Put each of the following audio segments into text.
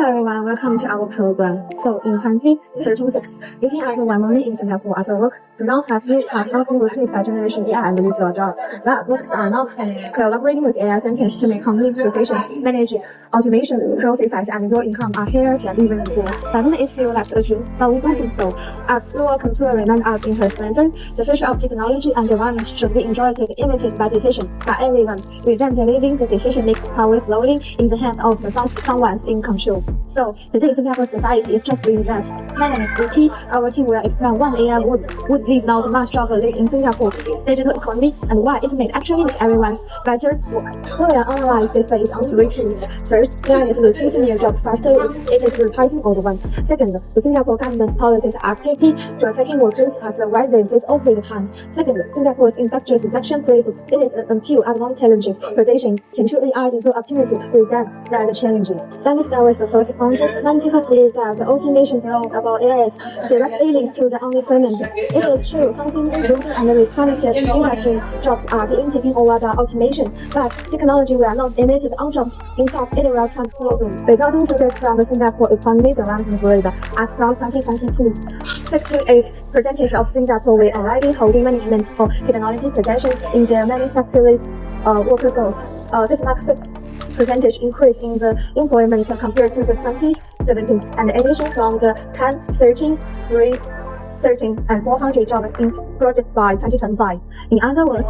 everyone, welcome to our program. So in 2036, 18 out of 1 million in Singapore as a work do not have not been replaced by generation AI and lose your job. But workers are not collaborating with AI scientists to make complete decisions, manage automation processes, and grow income are here than even before. Doesn't it feel like a dream? But we don't think so. As Laura Contour reminds us in her splendor, the future of technology and development should be enjoyed and invented by decision by everyone, with them leaving the decision-making power slowly in the hands of someone in control. So today Singapore society is just doing that. My name is Vicky. Our team will explain when AI would leave now the mass job list in Singapore, digital economy, and why it may actually make everyone's better work. We will analyze this based on 3 keys. First, AI is replacing your job faster. It is replacing old one. Second, the Singapore government's policies actively protecting workers has risen this over the time. Second, Singapore's industrial section places it is an until advantage position to AI into opportunity with that challenging. Let me start with the first point. Many people believe that the automation growth about AI is directly linked to the unemployment. It is true, something routine and repetitive industry jobs are being taken over by automation, but technology will not eliminate on jobs. In fact, it will transform them. According to data from the Singapore Economy Development Board, as from 2022, 68% of Singapore were already holding management or technology position in their manufacturing workforce. This marks 6% increase in the employment compared to the 2017, and in addition from the 13 and 400 jobs imported by 2025. In other words,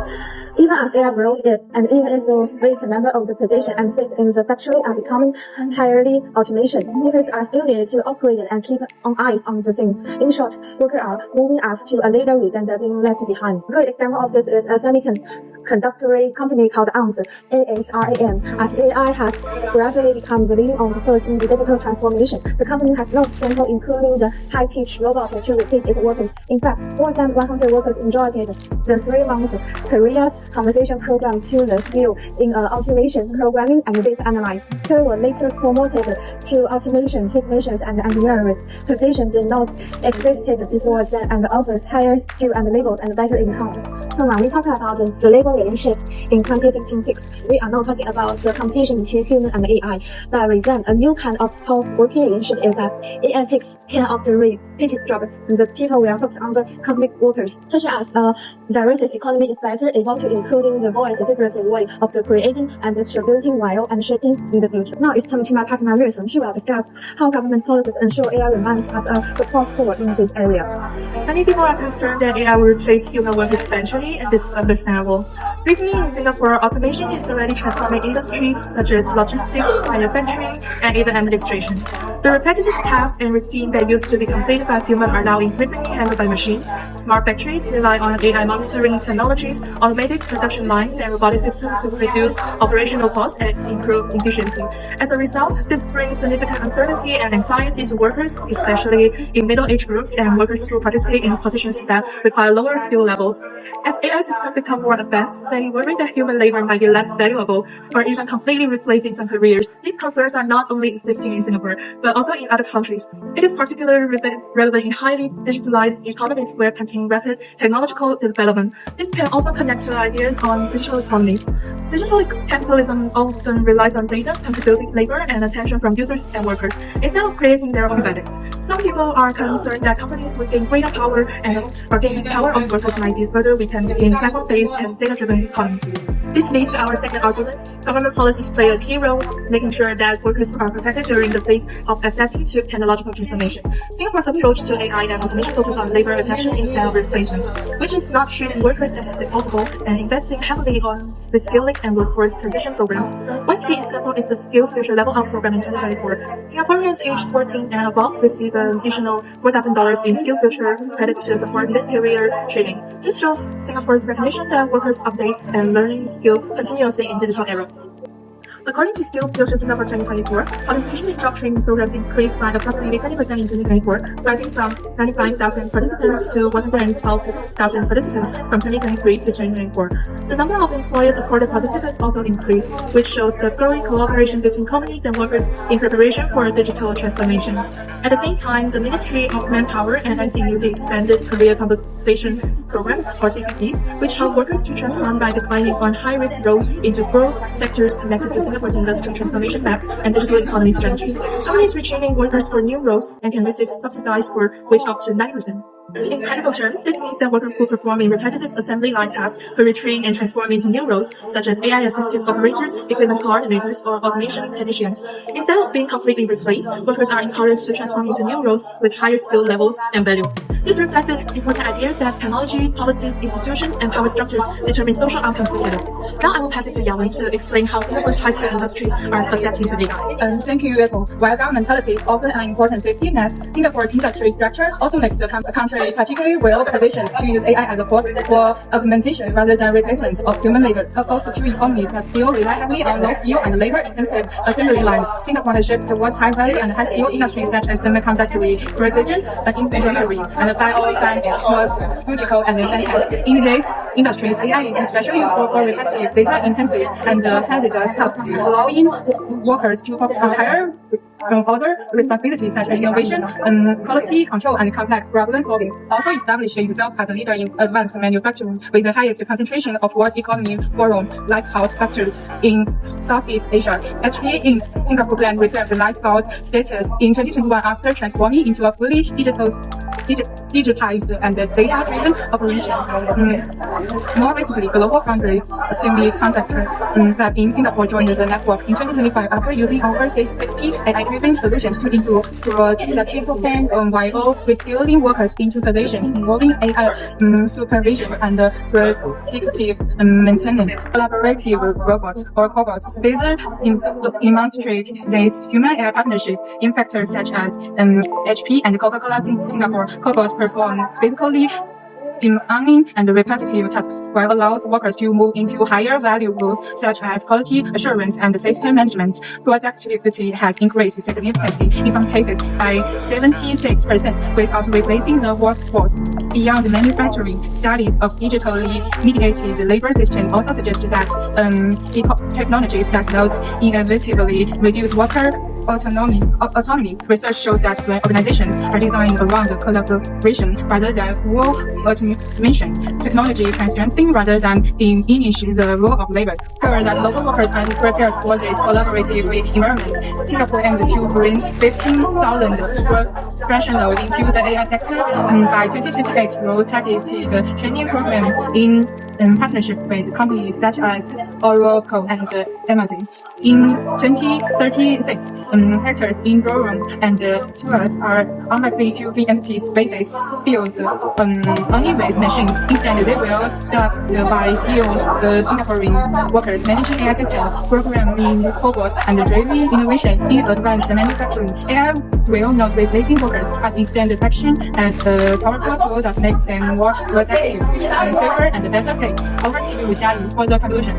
even as AI grows and even as those vast number of the positions and sit in the factory are becoming entirely automation, workers are still needed to operate and keep eyes on the things. In short, workers are moving up to a later rate than being left behind. A good example of this is a semiconductor company called ASRAM. As AI has gradually become the leading on the first in the digital transformation, the company has not sample including the high-tech robot to replace its workers. In fact, more than 100 workers enjoyed the 3-month careers conversation program to the skill in automation, programming, and data analysis. They were later promoted to automation technicians and engineers. Positions did not existed before then and offers higher skill and levels and better income. So when we talk about the labor relationship in 2016, we are not talking about the competition between human and AI, but with them, a new kind of working relationship is that AI takes care of the repeated job, and the people will focus on the complete workers, such as diverse economy is better able to including the voice figurative way of the creating and distributing while and shaping in the future. Now it's time to my partner Wilson. She will discuss how government policies ensure AI remains as a support core in this area. Many people are concerned that AI will replace human work eventually, and this is understandable. Recently in Singapore, automation is already transforming industries such as logistics, manufacturing, and even administration. The repetitive tasks and routine that used to be completed by humans are now increasingly handled by machines. Smart factories rely on AI monitoring technologies, automated production lines, and robotic systems to reduce operational costs and improve efficiency. As a result, this brings significant uncertainty and anxiety to workers, especially in middle-aged groups and workers who participate in positions that require lower skill levels. As AI systems become more advanced, they worry that human labor might be less valuable or even completely replacing some careers. These concerns are not only existing in Singapore, but also in other countries. It is particularly relevant in highly digitalized economies where contain rapid technological development. This can also connect to ideas on digital economies. Digital capitalism often relies on data, contributing labor, and attention from users and workers, instead of creating their own value. Some people are concerned that companies will gain greater power and bargaining power of workers might be further weakened in platform-based and data-driven economies. This leads to our second argument. Government policies play a key role, making sure that workers are protected during the phase of accepting to technological transformation. Singapore's approach to AI and automation focuses on labor retention instead of replacement, which is not treating workers as disposable and investing heavily on reskilling and workforce transition programs. One key example is the Skills Future Level Up program in 2024. Singaporeans aged 14 and above receive an additional $4,000 in Skill Future credit to support mid-career training. This shows Singapore's recognition that workers update and learning skills continuously in digital era. According to Skills Future Singapore 2024, participation in job training programs increased by approximately 20% in 2024, rising from 95,000 participants to 112,000 participants from 2023 to 2024. The number of employer-supported participants also increased, which shows the growing cooperation between companies and workers in preparation for digital transformation. At the same time, the Ministry of Manpower and NCUC expanded career compensation programs or CCPs, which help workers to transform by declining on high-risk roles into growth sectors connected to Singapore's industrial transformation maps and digital economy strategies. Companies retraining workers for new roles and can receive subsidized for wage up to 90%. In practical terms, this means that workers who perform in repetitive assembly line tasks will retrain and transform into new roles, such as AI-assisted operators, equipment coordinators, or automation technicians. Instead of being completely replaced, workers are encouraged to transform into new roles with higher skill levels and value. This reflects the important ideas that technology, policies, institutions, and power structures determine social outcomes together. Now I will pass it to Yawen to explain how Singapore's high-skilled industries are adapting to AI. Thank you, Yueto. While government policies offer an important safety net, Singapore's industry structure also makes the country particularly well positioned to use AI as a force for augmentation rather than replacement of human labor. Across the two economies that still rely heavily on low-skill and labor-intensive assembly lines, Singapore has shifted towards high-value and high-skill industries such as semiconductor, precision, engineering, and biopharmaceutical and fintech. In these industries, AI is especially useful for repetitive, data-intensive, and hazardous tasks, allowing workers to focus on higher order responsibilities such as innovation, quality control, and complex problem solving. Also establishing itself as a leader in advanced manufacturing with the highest concentration of World Economic Forum lighthouse factories in Southeast Asia. HP Inc.'s Singapore plant received the lighthouse status in 2021 after transforming into a fully digitized and data-driven operation. More recently, Global Foundries Semiconductor Fab in Singapore joined the network in 2025 after using over 60 AI-driven solutions to improve productivity while reskilling workers into positions involving AI supervision and predictive maintenance. Collaborative robots or cobots further demonstrate this human-AI partnership in factors such as HP and Coca-Cola Singapore. Cobots perform physically demanding and repetitive tasks, while allows workers to move into higher value roles such as quality assurance and system management. Productivity has increased significantly, in some cases by 76%, without replacing the workforce. Beyond manufacturing, studies of digitally mediated labor systems also suggest that technologies that not inevitably reduce worker autonomy. Research shows that when organizations are designed around collaboration rather than full automation, technology can strengthen rather than diminish the role of labor. However, that local workers are prepared for this collaborative environment. Singapore aimed to bring 15,000 professionals into the AI sector by 2028 through targeted training program in partnership with companies such as Oracle and Amazon. In 2036, hackers in drone and tours are unlikely to be empty spaces filled only with machines. Instead, they will staffed by skilled Singaporean workers managing AI systems, programming cobots, and driving innovation in advanced manufacturing. AI will not replacing workers, but instead function as a powerful tool that makes them more productive, safer, and better paid. Over to you, Jiayu, for the conclusion.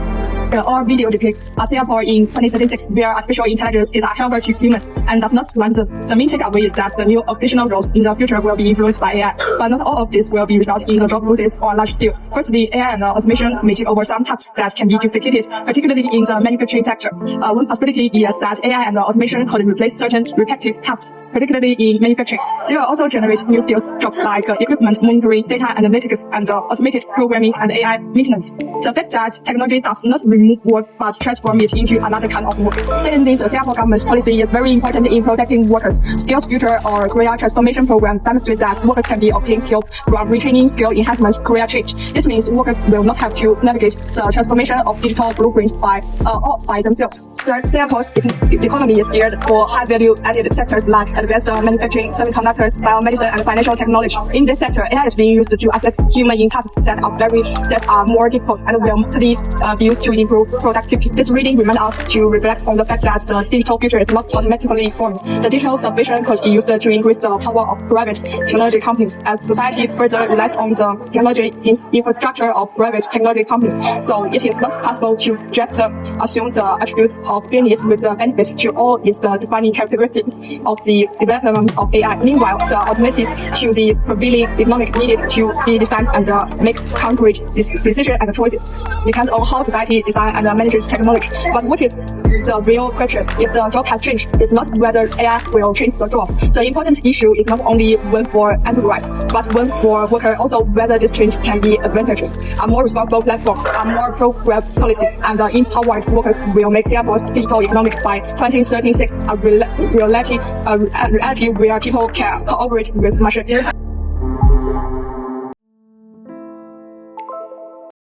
Our video depicts a Singapore in 2036 where artificial intelligence is a helper to humans and does not run them. The main takeaway is that the new occupational roles in the future will be influenced by AI, but not all of this will be result in the job losses on a large scale. Firstly, AI and automation may take over some tasks that can be duplicated, particularly in the manufacturing sector. One possibility is that AI and automation could replace certain repetitive tasks, particularly in manufacturing. They will also generate new skills, jobs like equipment monitoring, data analytics, and automated programming and AI maintenance. The fact that technology does not remove work but transform it into another kind of work. Secondly, the Singapore government's policy is very important in protecting workers. Skills Future or Career Transformation Program demonstrates that workers can be obtained help from retraining, skill enhancement, career change. This means workers will not have to navigate the transformation of digital blueprint all by themselves. Third, Singapore's economy is geared for high-value added sectors like advanced manufacturing, semiconductors, biomedicine, and financial technology. In this sector, AI is being used to assist human in tasks that are more difficult and will mostly be used to improve productivity. This reading reminds us to reflect on the fact that the digital future is not automatically formed. The digital submission could be used to increase the power of private technology companies as society further relies on the technology infrastructure of private technology companies. So it is not possible to just assume the attributes of business with the benefit to all its defining characteristics of the development of AI. Meanwhile, the alternative to the prevailing economic needed to be designed and make concrete decisions and choices. Depends on how society decides design and manage technology. But what is the real question? If the job has changed, it's not whether AI will change the job. The important issue is not only when for enterprise, but when for worker, also whether this change can be advantageous. A more responsible platform, a more progressive policy, and empowered workers will make Singapore's digital economic by 2036 a reality where people can cooperate with machines.